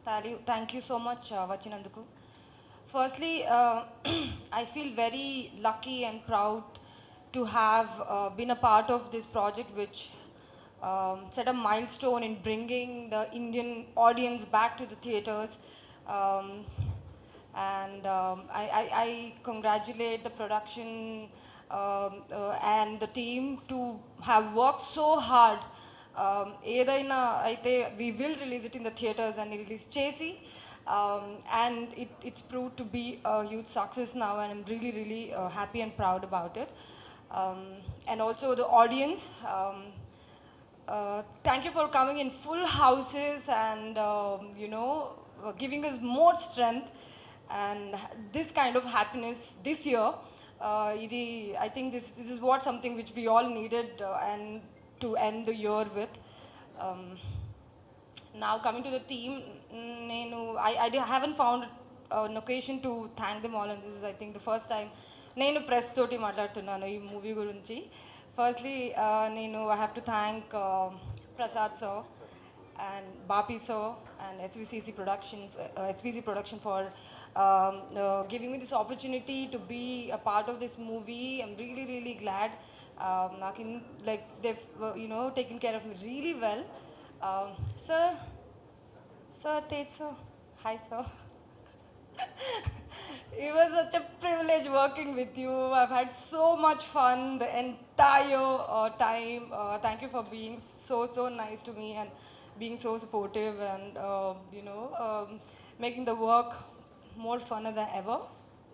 Thank you so much, Vachinanduku. Firstly, I feel very lucky and proud to have been a part of this project, which set a milestone in bringing the Indian audience back to the theaters. Um, I congratulate the production and the team to have worked so hard. ఏదైనా అయితే we will release it in the theaters and release చేసి and it's proved to be a huge success now, and I'm really happy and proud about it. um, and also the audience, thank you for coming in full houses and giving us more strength and this kind of happiness this year. I think this is what something which we all needed, and to end the year with. Um, Now coming to the team, haven't found an occasion to thank them all, and this is I think the first time నేను press తోటి మాట్లాడుతున్నాను ఈ movie గురించి. Firstly I have to thank Prasad sir and Bapi sir and SVC production for giving me this opportunity to be a part of this movie. I'm really glad. Like they've taken care of me really well. Sir, Tej sir, hi sir. It was such a privilege working with you. I've had so much fun the entire time. Thank you for being so nice to me and being so supportive and making the work more funner than ever.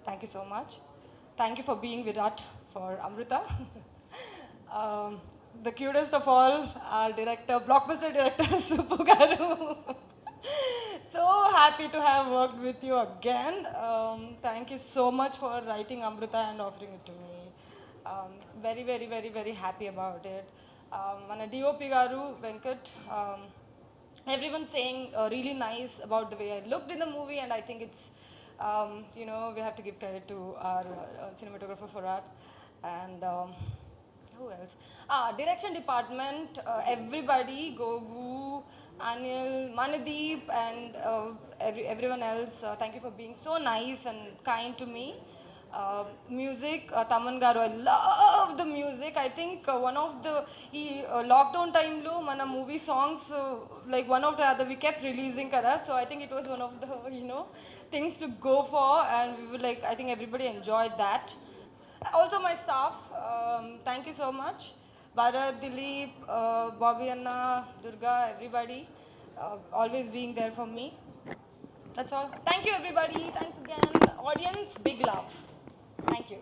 Thank you so much. Thank you for being Virat for Amrita. um, the cutest of all, our director, blockbuster director, Suppu Garu. So happy to have worked with you again. Thank you so much for writing Amrita and offering it to me. Very happy about it. Mana DOP Garu, Venkat, everyone saying really nice about the way I looked in the movie, and I think it's, we have to give credit to our cinematographer for that. And who else? Direction department, everybody, Gogu, Anil, Manadeep, and everyone else. Thank you for being so nice and kind to me. Music, Taman Garu, I love the music. I think one of the lockdown time lo mana movie songs, like one after the other we kept releasing kada. So I think it was one of the things to go for, and we were like, I think everybody enjoyed that. Also my staff, thank you so much. Bharat, Dilip, Bobby Anna, Durga, everybody, always being there for me. That's all. Thank you everybody. Thanks again. Audience, big love. Thank you.